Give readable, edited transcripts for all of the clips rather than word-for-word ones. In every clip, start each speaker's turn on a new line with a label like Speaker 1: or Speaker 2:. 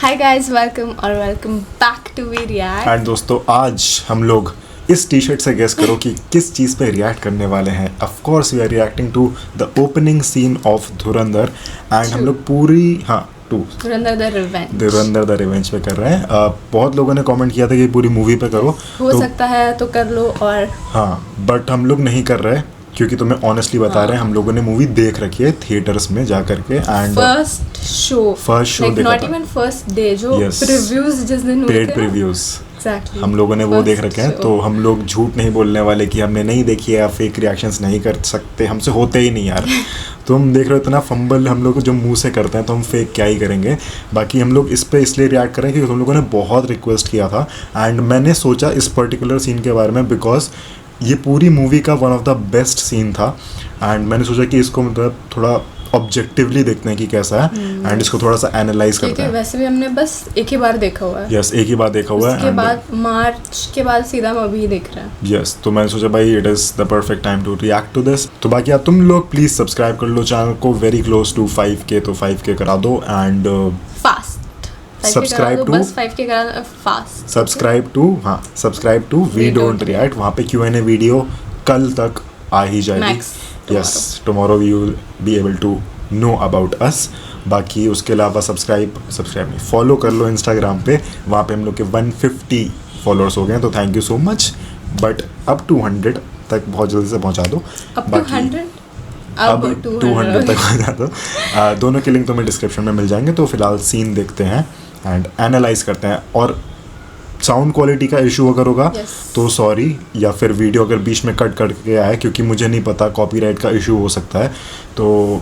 Speaker 1: Hi guys, welcome back to we react.
Speaker 2: And दोस्तों, आज हम लोग इस टी शर्ट से गेस करो कि किस चीज़ पे रिएक्ट करने वाले हैं। Of course we are reacting to the opening scene of Dhurandhar and हम लोग पूरी
Speaker 1: धुरंधर
Speaker 2: द रिवेंज पे कर रहे हैं। बहुत लोगों ने कमेंट किया था कि पूरी मूवी पे करो,
Speaker 1: हो सकता है तो कर लो। और
Speaker 2: हाँ, बट हम लोग नहीं कर रहे क्योंकि तुम्हें ऑनेस्टली बता रहे हैं, हम लोगों ने मूवी देख रखी है थिएटर्स में जा करके एंड
Speaker 1: फर्स्ट शो
Speaker 2: देखा
Speaker 1: नॉट
Speaker 2: था।
Speaker 1: इवन फर्स्ट डे, जो
Speaker 2: Yes.
Speaker 1: प्रीव्यूज जिस दिन हुए
Speaker 2: पेड
Speaker 1: थे,
Speaker 2: प्रीव्यूज
Speaker 1: exactly.
Speaker 2: हम लोगों ने वो
Speaker 1: First
Speaker 2: देख रखे हैं,
Speaker 1: show.
Speaker 2: तो हम लोग झूठ नहीं बोलने वाले कि हमने नहीं देखी है या फेक रिएक्शंस नहीं कर सकते, हमसे होते ही नहीं यार। तो हम देख रहे हो इतना फंबल हम लोग जो मुंह से करते हैं, तो हम फेक क्या ही करेंगे। बाकी हम लोग इस पे इसलिए रिएक्ट करें क्योंकि तुम लोगों ने बहुत रिक्वेस्ट किया था एंड मैंने सोचा इस पर्टिकुलर सीन के बारे में बिकॉज ये पूरी मूवी का one of the best scene था एंड मैंने सोचा कि इसको मतलब थोड़ा ऑब्जेक्टिवली देखते हैं कि कैसा है एंड इसको थोड़ा सा एनालाइज करते
Speaker 1: क्योंकि
Speaker 2: हैं।
Speaker 1: वैसे भी हमने बस एक ही बार देखा हुआ है।
Speaker 2: यस, एक ही बार देखा हुआ है।
Speaker 1: उसके बाद मार्च के बाद सीधा हम अभी देख रहे हैं।
Speaker 2: यस, तो मैंने सोचा भाई it is the perfect time to react to this. तो बाकी आप तुम लोग प्लीज़ सब्सक्राइब कर लो चैनल को, वेरी क्लोज टू 5K, तो 5K करा दो एंड
Speaker 1: फास्ट
Speaker 2: सब्सक्राइब टू
Speaker 1: बस 5K करा fast.
Speaker 2: Subscribe to we don't react. वहाँ पे Q&A वीडियो कल तक आ ही जाएगी।
Speaker 1: Max
Speaker 2: yes, tomorrow we will be able to know about us. बाकी उसके अलावा सब्सक्राइब नहीं, फॉलो कर लो इंस्टाग्राम पे, वहाँ पे हम लोग के 150 फॉलोअर्स हो गए हैं, तो thank you so much. But अब 200 तक बहुत जल्दी से पहुँचा दो।
Speaker 1: अब
Speaker 2: बाकी
Speaker 1: 200
Speaker 2: अब 200 तक पहुँचा दो। दोनों के लिंक तुम्हें डिस्क्रिप्शन में मिल जाएंगे। तो फिलहाल सीन देखते हैं एंड एनालाइज करते हैं। और साउंड क्वालिटी का इशू अगर होगा तो सॉरी, या फिर वीडियो अगर बीच में कट करके आए क्योंकि मुझे नहीं पता, कॉपीराइट का इशू हो सकता है, तो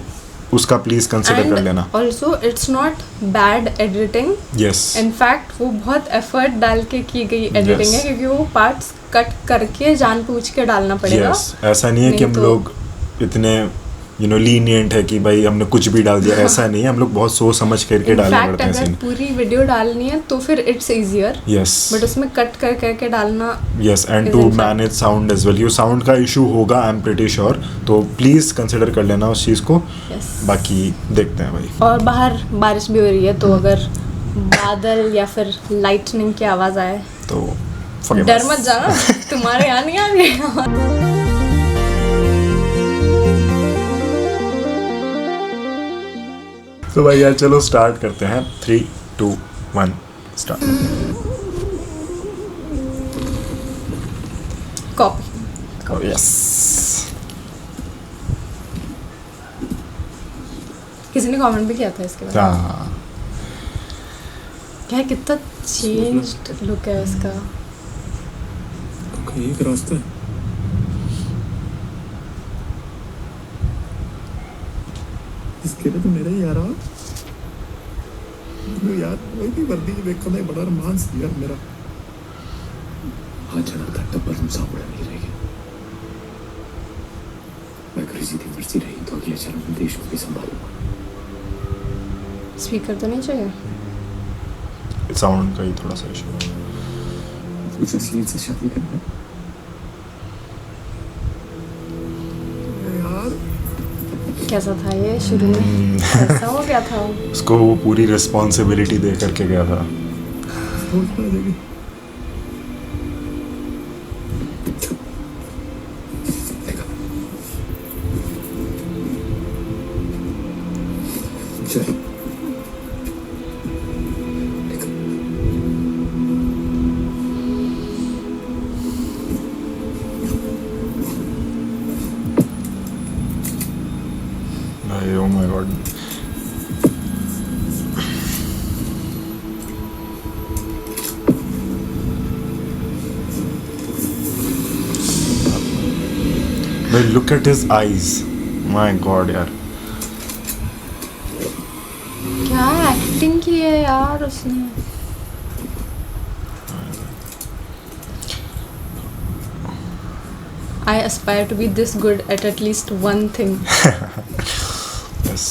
Speaker 2: उसका प्लीज़ कंसिडर कर लेना।
Speaker 1: Also it's not bad editing.
Speaker 2: Yes,
Speaker 1: in fact वो बहुत एफर्ट डाल के की गई एडिटिंग है, क्योंकि वो पार्ट्स कट करके जानबूझ के डालना पड़ेगा।
Speaker 2: यस, ऐसा नहीं है कि हम लोग इतने लीनियंट है कि भाई हमने कुछ भी डाल दिया, ऐसा नहीं है। हम लोग बहुत सोच समझ करके डालना पड़ते हैं
Speaker 1: अगर
Speaker 2: सीन।
Speaker 1: पूरी वीडियो डालनी है तो फिर इट्स इजियर,
Speaker 2: यस,
Speaker 1: बट उसमें कट कर करके डालना।
Speaker 2: Yes, and to manage sound as well. ये साउंड का इशू होगा, आई एम प्रीटी श्योर, तो प्लीज़ कंसिडर कर लेना उस चीज़ को। बाकी देखते हैं भाई।
Speaker 1: और बाहर बारिश भी हो रही है, तो अगर बादल या फिर लाइटनिंग की आवाज़ आए
Speaker 2: तो
Speaker 1: डर मत जाना, तुम्हारे यहाँ नहीं आ रही है।
Speaker 2: तो भाई यार चलो स्टार्ट करते हैं। 3, 2, 1 स्टार्ट।
Speaker 1: कॉपी।
Speaker 2: यस,
Speaker 1: किसी ने कमेंट भी किया था इसके बारे में।
Speaker 2: हाँ,
Speaker 1: क्या कितना चेंज्ड लुक है इसका।
Speaker 3: एक रास्ता है। इसके लिए तो मेरा ही यार यार वही भी वर्दी देखो ना, बड़ा रोमांस यार मेरा। हाँ चला था तब पर सामने नहीं रहेगी। मैं किसी दिन मर्जी रही तो अगले जन्म में देश को भी संभालूंगा।
Speaker 1: स्पीकर तो नहीं चाहिए?
Speaker 2: साउंड का ही थोड़ा सा इशू।
Speaker 3: कुछ असली से शादी करना यार।
Speaker 1: कैसा था ये शुरू में? कैसा हो गया था?
Speaker 2: उसको वो पूरी रिस्पॉन्सिबिलिटी दे करके गया था।
Speaker 3: सोचना देगी। चल
Speaker 2: Oh my god. But look at his eyes. My god यार,
Speaker 1: क्या एक्टिंग की है यार उसने। I aspire to be this good at least one thing.
Speaker 2: yes.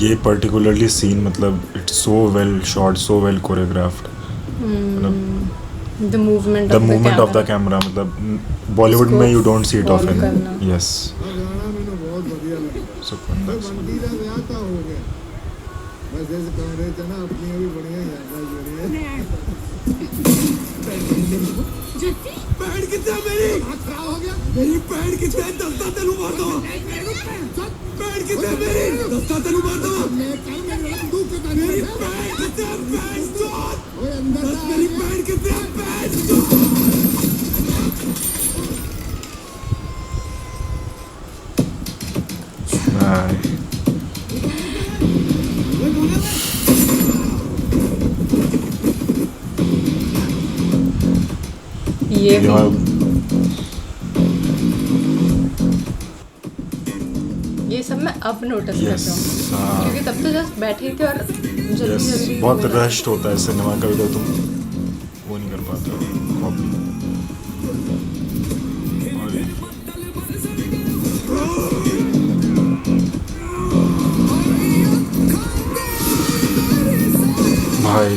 Speaker 2: ये पर्टिकुलरली सीन मतलब it's so well shot, so well choreographed,
Speaker 1: the movement
Speaker 2: the movement of the camera, मतलब बॉलीवुड में you don't see it often. Yes,
Speaker 4: गाना मैंने बहुत बढ़िया लगा.
Speaker 2: Super.
Speaker 4: मंडीला ब्याह था हो गया. बस ऐसे कह रहे थे ना, अपनी अभी बढ़िया याददाश्त बढ़िया है. पैर कितना मेरी क्या हो गया? मेरी पैर कितना दस्ता तेलू मार दो. पैर कितना मेरी दस्ता तेलू मार दो. मेरी पैर कितना पैर दो. मेरी पैर कितना पैर दो.
Speaker 1: ये भी ये सब मैं अब नोटिस कर
Speaker 2: यस,
Speaker 1: रहा हूँ क्योंकि तब तो जस्ट बैठी थी और जल्दी
Speaker 2: यस,
Speaker 1: जल्दी
Speaker 2: बहुत
Speaker 1: हो रहा
Speaker 2: रश्ड होता है सिनेमा. कभी तो तुम वो नहीं कर पाते हो कॉपी. भाई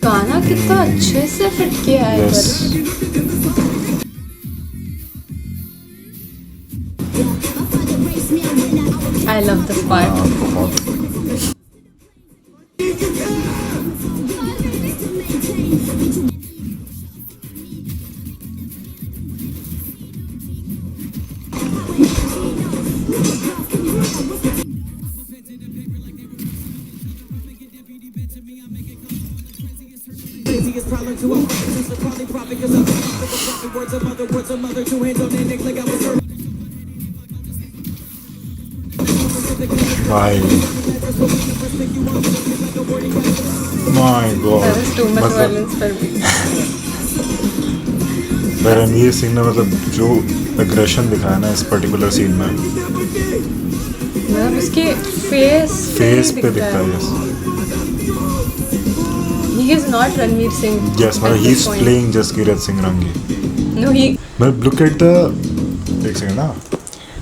Speaker 1: गाना कितना अच्छे से फिट किया है
Speaker 2: यस,
Speaker 1: पर आई लव दिस पार्ट.
Speaker 2: बहुत.
Speaker 5: Craziest problem to a is the probably profit because I'm the words of mother, two hands on their neck like I was her.
Speaker 2: भाई my God.
Speaker 1: There is too much
Speaker 2: मतलब
Speaker 1: violence पर भी.
Speaker 2: रणवीर सिंह ने मतलब जो aggression दिखाया ना इस पर्टिकुलर सीन में,
Speaker 1: मतलब उसके फेस
Speaker 2: फेस पे दिखता है. Yes,
Speaker 1: He is not Ranveer Singh.
Speaker 2: Yes, मतलब
Speaker 1: at
Speaker 2: ही
Speaker 1: this
Speaker 2: is
Speaker 1: point.
Speaker 2: Playing just Keerat Singh Rangi.
Speaker 1: No, he
Speaker 2: मतलब लुक एट द, एक सेकंड ना,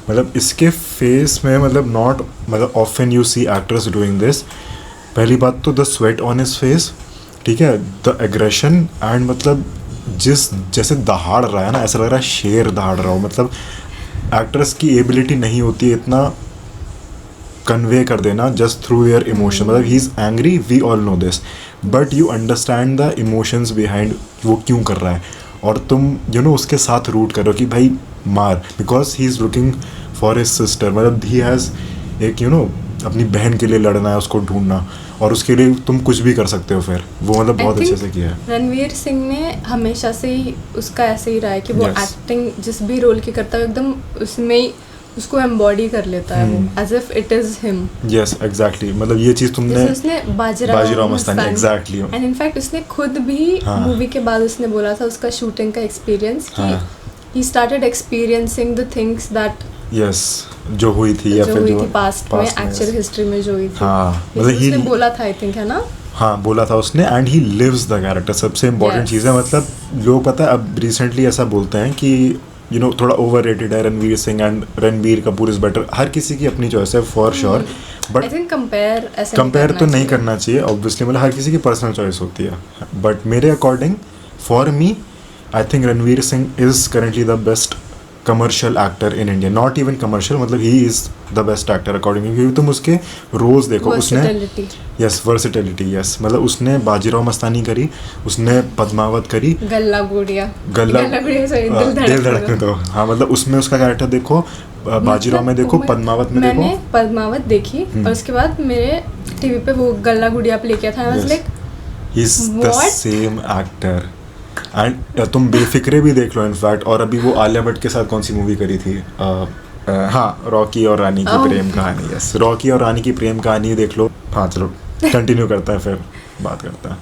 Speaker 2: मतलब इसके फेस में मतलब नॉट, मतलब often you see actors doing this. पहली बात तो the sweat on his face, ठीक है, द एग्रेशन एंड मतलब जिस जैसे दहाड़ रहा है ना, ऐसा लग रहा है शेर दहाड़ रहा हो. मतलब एक्टर्स की एबिलिटी नहीं होती है इतना कन्वे कर देना जस्ट थ्रू योर इमोशन. मतलब he is angry, we all know this, but you understand the emotions behind वो क्यों कर रहा है, और तुम यू नो उसके साथ रूट करो कि भाई मार, because he is looking for his sister. मतलब ही हैज़ एक यू नो अपनी बहन के लिए लड़ना है, उसको ढूंढना, और उसके लिए तुम कुछ भी कर सकते हो. फिर वो मतलब बहुत अच्छे से किया है.
Speaker 1: रणवीर सिंह ने हमेशा से ही उसका ऐसे ही रहा है कि वो
Speaker 2: Yes.
Speaker 1: एक्टिंग जिस भी रोल की करता है एकदम उसमें ही उसको एम्बॉडी कर लेता है वो, as if it is him.
Speaker 2: Yes, exactly. मतलब ये चीज़ तुमने
Speaker 1: जैसे उसने
Speaker 2: Bajirao Mastani, exactly.
Speaker 1: And in fact उसने खुद भी
Speaker 2: हाँ.
Speaker 1: मूवी के बाद उसने बोला था उसका शूटिंग का एक्सपीरियंस कि
Speaker 2: हाँ.
Speaker 1: He started experiencing the things that
Speaker 2: yes, जो हुई थी या
Speaker 1: जो
Speaker 2: फिर
Speaker 1: हुई
Speaker 2: जो
Speaker 1: थी पास्ट में,
Speaker 2: yes.
Speaker 1: एक्चुअल हिस्ट्री में जो हुई थी.
Speaker 2: हाँ,
Speaker 1: ये
Speaker 2: मतलब
Speaker 1: उसने
Speaker 2: he-
Speaker 1: बोला था आई थिंक, है ना.
Speaker 2: हाँ, बोला था उसने. And he lives the character, सबसे इम्पोर्टेंट
Speaker 1: Yes.
Speaker 2: चीज़ है. मतलब लोग पता है अब रिसेंटली ऐसा बोलते हैं कि यू नो थोड़ा ओवर रेटेड है Ranveer Singh and Ranbir Kapoor is better. हर किसी की अपनी चॉइस है for sure,
Speaker 1: I
Speaker 2: but
Speaker 1: think compare ऐसे
Speaker 2: कंपेयर तो नहीं
Speaker 1: चाहिए.
Speaker 2: करना चाहिए ऑब्वियसली. मतलब हर किसी की पर्सनल चॉइस होती है, बट मेरे according for me I think Ranveer Singh is currently the best commercial actor in India. Not even commercial, मतलब he is the best actor according, क्योंकि तुम उसके रोल्स देखो. उसने
Speaker 1: Versatility.
Speaker 2: Yes, versatility. यस, मतलब उसने बाजीराव मस्तानी करी, उसने पद्मावत करी,
Speaker 1: गल्ला गुड़िया
Speaker 2: गल्ला
Speaker 1: गुड़िया sorry,
Speaker 2: दिल धड़कने दो. हाँ, मतलब उसमें उसका कैरेक्टर देखो, बाजीराव में देखो, पद्मावत में देखो.
Speaker 1: मैंने पद्मावत देखी और उसके बाद मेरे टीवी पे वो गल्ला गुड़िया प्ले किया था. I was
Speaker 2: Yes.
Speaker 1: Like
Speaker 2: he is the
Speaker 1: What?
Speaker 2: Same actor. And तुम बेफिक्रे भी देख लो इनफैक्ट. और अभी वो आलिया भट्ट के साथ कौन सी मूवी करी थी, हाँ, रॉकी और रानी की
Speaker 1: Oh.
Speaker 2: प्रेम कहानी, यस, रॉकी और रानी की प्रेम कहानी देख लो। हाँ चलो कंटिन्यू करता है, फिर बात करता है।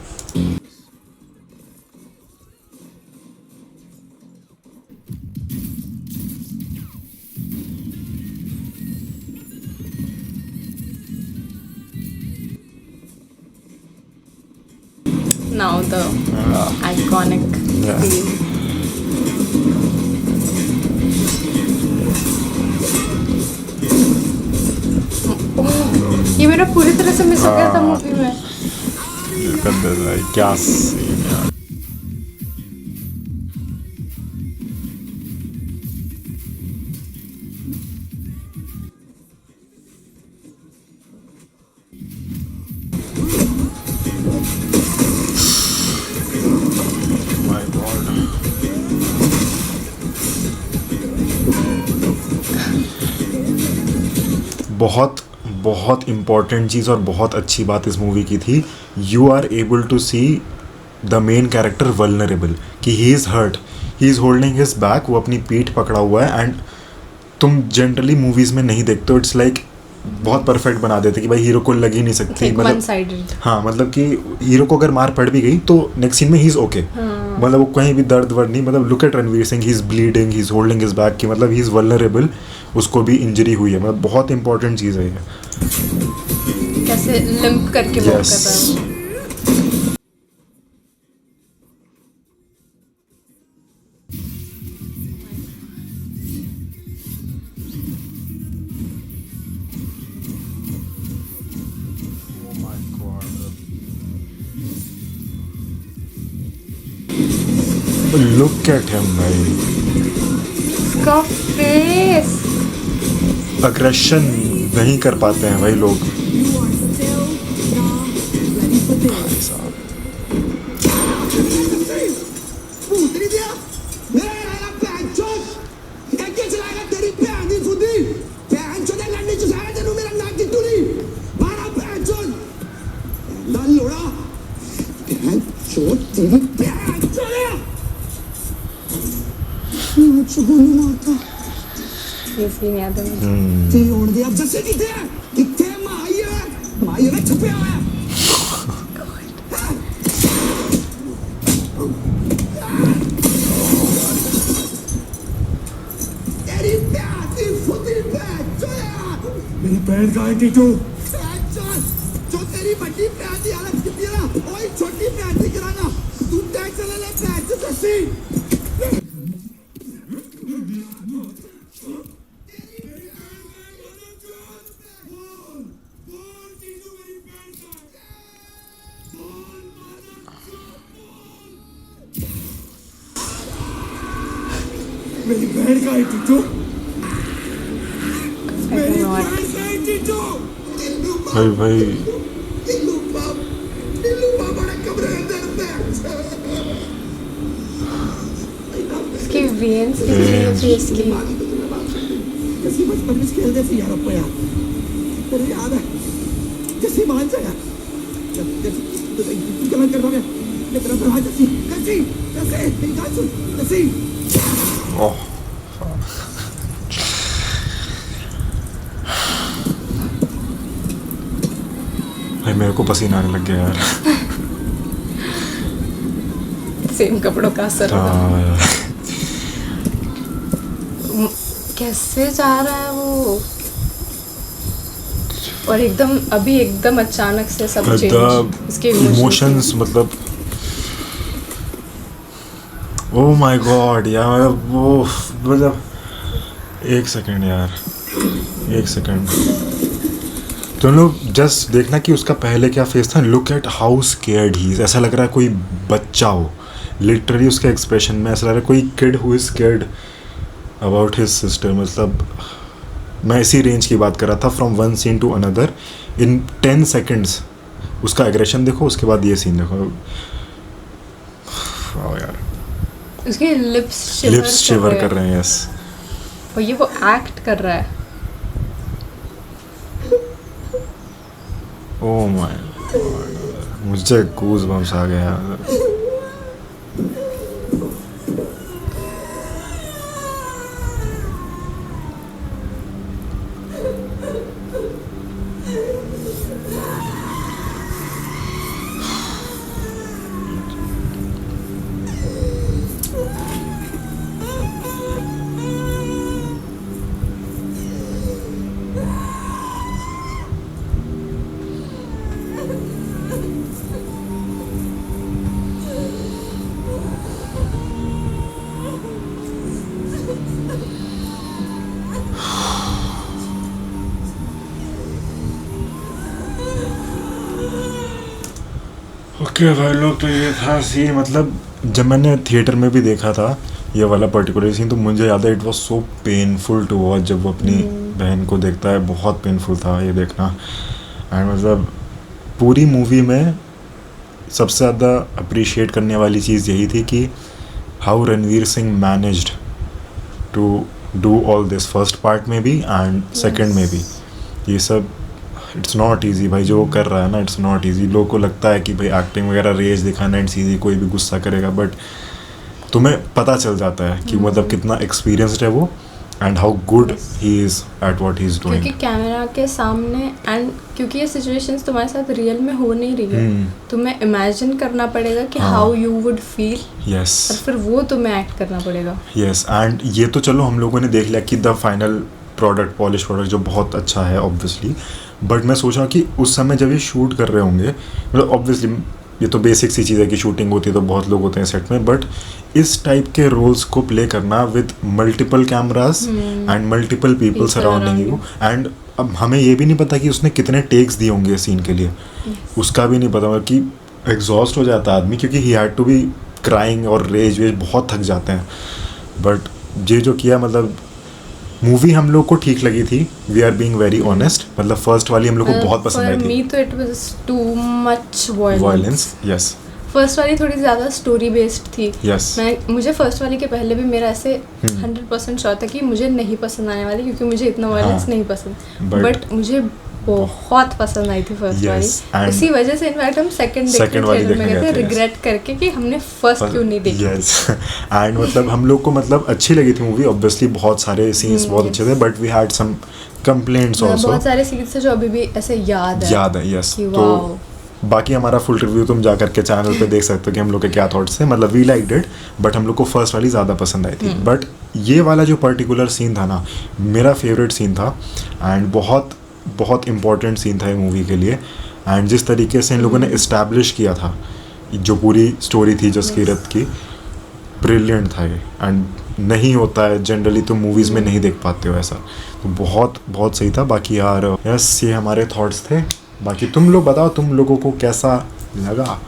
Speaker 1: Now the iconic
Speaker 2: Yeah.
Speaker 1: scene. ये मेरा पूरी तरह से मिस हो गया था मूवी में।
Speaker 2: क्या सीन यार। My God. बहुत बहुत इम्पॉर्टेंट चीज़ और बहुत अच्छी बात इस मूवी की थी, you are able to see the main character vulnerable, कि he is hurt, he is holding his back, वो अपनी पीठ पकड़ा हुआ है, एंड तुम जनरली मूवीज़ में नहीं देखते हो। इट्स लाइक बहुत परफेक्ट बना देते कि भाई हीरो को लग ही नहीं सकती,
Speaker 1: एक वन साइडेड।
Speaker 2: हाँ, मतलब कि हीरो को अगर मार पड़ भी गई तो नेक्स्ट सीन में ही इज़ ओके, मतलब वो कहीं भी दर्द वर्द नहीं, मतलब look eight Ranveer Singh, he is bleeding, he is holding his back, कि मतलब ही इज़ वल्नरेबल, उसको भी इंजरी हुई है, मतलब बहुत इंपॉर्टेंट चीज़ है ये।
Speaker 1: कैसे लिम्प करके वॉक कर
Speaker 2: Yes.
Speaker 1: रहा है।
Speaker 2: लुक एट हिम भाई,
Speaker 1: इसका फेस।
Speaker 2: अग्रेशन नहीं कर पाते हैं भाई लोग। भाई साहब,
Speaker 4: भूतनी दिया मेरा रहना पैंचोद एक के चलाएगा तेरी भैन दी फुदी पैंचोद ने लड़ने चुसाया तेनू मेरा नाक की टूरी मारा पैंचोद लाल लोड़ा पैंचोद तेरी पैंचोद मैं चुगोनी मारता
Speaker 1: ये सीन याद है मुझे।
Speaker 4: ते होण दे अब जैसे किथे माई है छुपे हुआ है तेरी प्यार दी फुदी पैंचोद मेरी बहन का है टीटू जो तेरी बड़ी प्यार दी हालत की ना ओए छोटी प्यार दी कराना तू तय चले ले प्यार से दसी मेरी बहन का है टीटू मेरी बहन का है टीटू
Speaker 2: भाई भाई
Speaker 4: नीलू बाप बड़ा कमरे में दर्द है
Speaker 1: इसकी वेन्स कितनी फेस की।
Speaker 4: कैसी बचपन में खेलते थे यार अपो यार तेरे याद है कैसी मान से यार गलत कर रहा मैं तेरा भरा जैसी कैसे कैसी
Speaker 2: ओह, भाई मेरे को पसीना आने लग गया यार।
Speaker 1: सेम कपड़ों का असर होगा।
Speaker 2: हाँ यार।
Speaker 1: कैसे जा रहा है वो, और एकदम अचानक से सब चेंज, इसके
Speaker 2: इमोशंस, मतलब ओह माय गॉड यार, वो मतलब एक सेकंड यार, एक सेकंड, तुम लोग जस्ट देखना कि उसका पहले क्या फेस था। Look at how scared he is, ऐसा लग रहा है कोई बच्चा हो, लिटरली उसके एक्सप्रेशन में ऐसा लग रहा है कोई kid who is scared about his sister. मतलब मैं इसी रेंज की बात कर रहा था, from one scene to another in 10 seconds उसका एग्रेशन देखो, उसके बाद ये सीन देखो। वाह यार,
Speaker 1: उसके लिप्स
Speaker 2: शिवर कर रहे हैं। यस,
Speaker 1: और ये वो एक्ट कर रहा है।
Speaker 2: ओह माय गॉड, मुझे गूज़ बम्स आ गया यार। ओके भाई लोग, तो ये था सीन। मतलब जब मैंने थिएटर में भी देखा था ये वाला पर्टिकुलर सीन, तो मुझे याद है it was so painful to watch. जब वो अपनी बहन को देखता है, बहुत पेनफुल था ये देखना। एंड मतलब पूरी मूवी में सबसे ज़्यादा अप्रिशिएट करने वाली चीज़ यही थी कि how Ranveer Singh managed to do all this, first part में भी एंड सेकंड में भी। ये सब इट्स नॉट ईजी भाई, जो वो कर रहा है ना, इट्स नॉट ईजी। लोगों को लगता है कि भाई एक्टिंग वगैरह रेज दिखाना इट्स ईजी, कोई भी गुस्सा करेगा, बट तुम्हें पता चल जाता है कि मतलब कितना एक्सपीरियंस्ड है वो and how good he is at what he is doing.
Speaker 1: क्योंकि कैमरा के सामने एंड क्योंकि ये सिचुएशंस तुम्हारे साथ रियल में हो नहीं रही है, तुम्हें इमेजिन करना पड़ेगा कि how you would feel,
Speaker 2: yes,
Speaker 1: और फिर वो तुम्हें एक्ट करना पड़ेगा।
Speaker 2: यस। एंड ये तो चलो हम लोगों ने देख लिया कि the final product, polish product जो बहुत अच्छा है ऑब्वियसली, बट मैं सोच रहा हूँ कि उस समय जब ये शूट कर रहे होंगे, मतलब ऑब्वियसली ये तो बेसिक सी चीज़ है कि शूटिंग होती है तो बहुत लोग होते हैं सेट में, बट इस टाइप के रोल्स को प्ले करना with multiple cameras and multiple people surrounding you, and अब हमें ये भी नहीं पता कि उसने कितने टेक्स दिए होंगे सीन के लिए, उसका भी नहीं पता, मतलब कि एग्जॉस्ट हो जाता है आदमी, क्योंकि he had to be crying और रेज वेज बहुत थक जाते हैं। बट ये जो किया, मतलब मूवी हम लोग को ठीक लगी थी, we are being very honest. मतलब फर्स्ट वाली हम लोग को बहुत पसंद आई
Speaker 1: फॉर मी
Speaker 2: थी।
Speaker 1: तो it was too much
Speaker 2: violence, yes
Speaker 1: first वाली थोड़ी ज़्यादा स्टोरी बेस्ड थी।
Speaker 2: यस,
Speaker 1: मुझे फर्स्ट वाली के पहले भी मेरा ऐसे 100% श्योर था कि मुझे नहीं पसंद आने वाली, क्योंकि मुझे इतना वायलेंस
Speaker 2: हाँ,
Speaker 1: नहीं पसंद,
Speaker 2: but-
Speaker 1: बट मुझे बहुत पसंद आई थी फर्स्ट
Speaker 2: Yes,
Speaker 1: वाली।
Speaker 2: and
Speaker 1: इसी वजह से इनफैक्ट हम सेकंड
Speaker 2: second वाली
Speaker 1: देखने में
Speaker 2: देखने
Speaker 1: गए थे,
Speaker 2: गए थे, yes.
Speaker 1: रिग्रेट करके कि हमने फर्स्ट क्यों नहीं देखी।
Speaker 2: यस। एंड मतलब हम लोग को मतलब अच्छी लगी थी मूवी, ऑब्वियसली बहुत सारे सीन्स बहुत अच्छे थे, but we had some complaints also.
Speaker 1: बहुत सारे सीन्स थे जो अभी भी ऐसे याद है।
Speaker 2: यस।
Speaker 1: कि
Speaker 2: तो
Speaker 1: wow.
Speaker 2: बाकी हमारा फुल रिव्यू तुम जा करके चैनल पे देख सकते हो कि हम लोग के क्या थॉट्स थे। मतलब वी लाइक्ड इट, बट हम लोग को फर्स्ट वाली ज़्यादा पसंद आई थी। बट ये वाला जो पर्टिकुलर सीन था ना, मेरा फेवरेट सीन था एंड बहुत बहुत इम्पॉर्टेंट सीन था ये मूवी के लिए। एंड जिस तरीके से इन लोगों ने इस्टेब्लिश किया था जो पूरी स्टोरी थी जसकीरत की, ब्रिलियंट था ये। एंड नहीं होता है जनरली, तुम मूवीज़ में नहीं देख पाते हो ऐसा, तो बहुत बहुत सही था। बाकी यार यस, ये हमारे थॉट्स थे। बाकी तुम लोग बताओ, तुम लोगों को कैसा लगा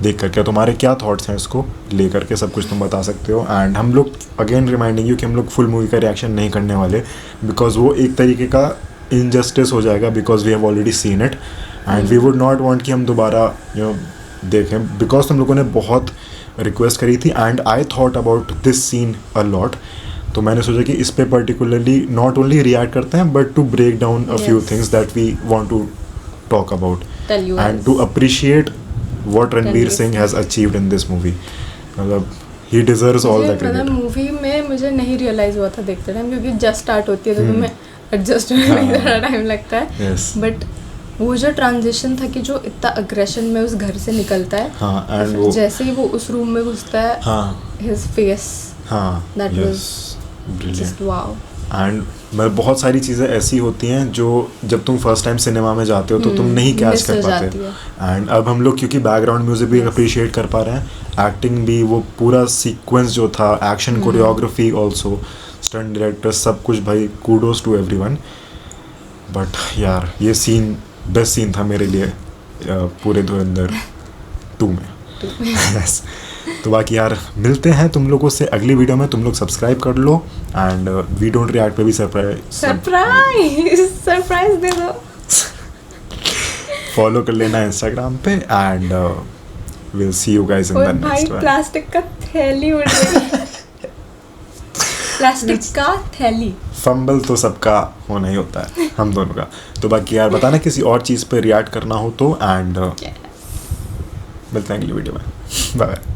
Speaker 2: देख करके, तुम्हारे क्या थॉट्स हैं इसको ले करके, सब कुछ तुम बता सकते हो। एंड हम लोग अगेन रिमाइंडिंग यू कि हम लोग फुल मूवी का रिएक्शन नहीं करने वाले, बिकॉज वो एक तरीके का इनजस्टिस हो जाएगा, because we have already seen it and we would not want कि हम दोबारा देखें, बिकॉज तुम लोगों ने बहुत रिक्वेस्ट करी थी and I thought about this seen a lot. तो मैंने सोचा कि इस पे पर्टिकुलरली नॉट ओनली रिएक्ट करते हैं, but to break down a few things that we want to talk about
Speaker 1: Tell you
Speaker 2: and
Speaker 1: guys.
Speaker 2: to appreciate what Ranveer
Speaker 1: Ranveer
Speaker 2: Singh has achieved in this movie. मतलब he deserves all the
Speaker 1: मतलब
Speaker 2: credit.
Speaker 1: Movie में मुझे नहीं realise हुआ था देखते time, क्योंकि just start होती है तो तुम्हें एडजस्ट होने में थोड़ा टाइम लगता है।
Speaker 2: Yes.
Speaker 1: बट वो जो ट्रांजिशन था कि जो इतना अग्रेशन में उस घर से निकलता है,
Speaker 2: हाँ,
Speaker 1: और
Speaker 2: and
Speaker 1: फिर
Speaker 2: वो
Speaker 1: जैसे ही वो उस रूम में घुसता है,
Speaker 2: हाँ
Speaker 1: हिज फेस,
Speaker 2: हाँ
Speaker 1: That
Speaker 2: yes,
Speaker 1: was
Speaker 2: brilliant.
Speaker 1: Just wow.
Speaker 2: And मतलब बहुत सारी चीज़ें ऐसी होती हैं जो जब तुम फर्स्ट टाइम सिनेमा में जाते हो तो तुम नहीं कैच
Speaker 1: miss
Speaker 2: कर
Speaker 1: हो
Speaker 2: पाते।
Speaker 1: जाती है।
Speaker 2: एंड अब हम लोग क्योंकि बैकग्राउंड म्यूजिक भी अप्रिशिएट कर पा रहे हैं, एक्टिंग भी, वो पूरा सीक्वेंस जो था, action choreography also, stunt director, सब कुछ भाई, कूडोज टू एवरीवन। बट यार ये सीन बेस्ट सीन था मेरे लिए पूरे धुरंधर 2 में। Yes. तो बाकी यार मिलते हैं तुम लोगों से अगली वीडियो में। तुम लोग सब्सक्राइब कर लो एंड वी डोंट रिएक्ट पे भी
Speaker 1: सरप्राइज दे दो।
Speaker 2: फॉलो कर लेना इंस्टाग्राम पे and will see you guys in
Speaker 1: और
Speaker 2: द
Speaker 1: भाई
Speaker 2: नेक्स्ट वन।
Speaker 1: प्लास्टिक का थैली उड़ रही है। प्लास्टिक का थैली।
Speaker 2: फंबल तो सबका होना ही होता है, हम दोनों का। तो बाकी यार बताना किसी और चीज़ पे रिएक्ट करना हो तो, एंड मिलते हैं अगली वीडियो में। Bye bye.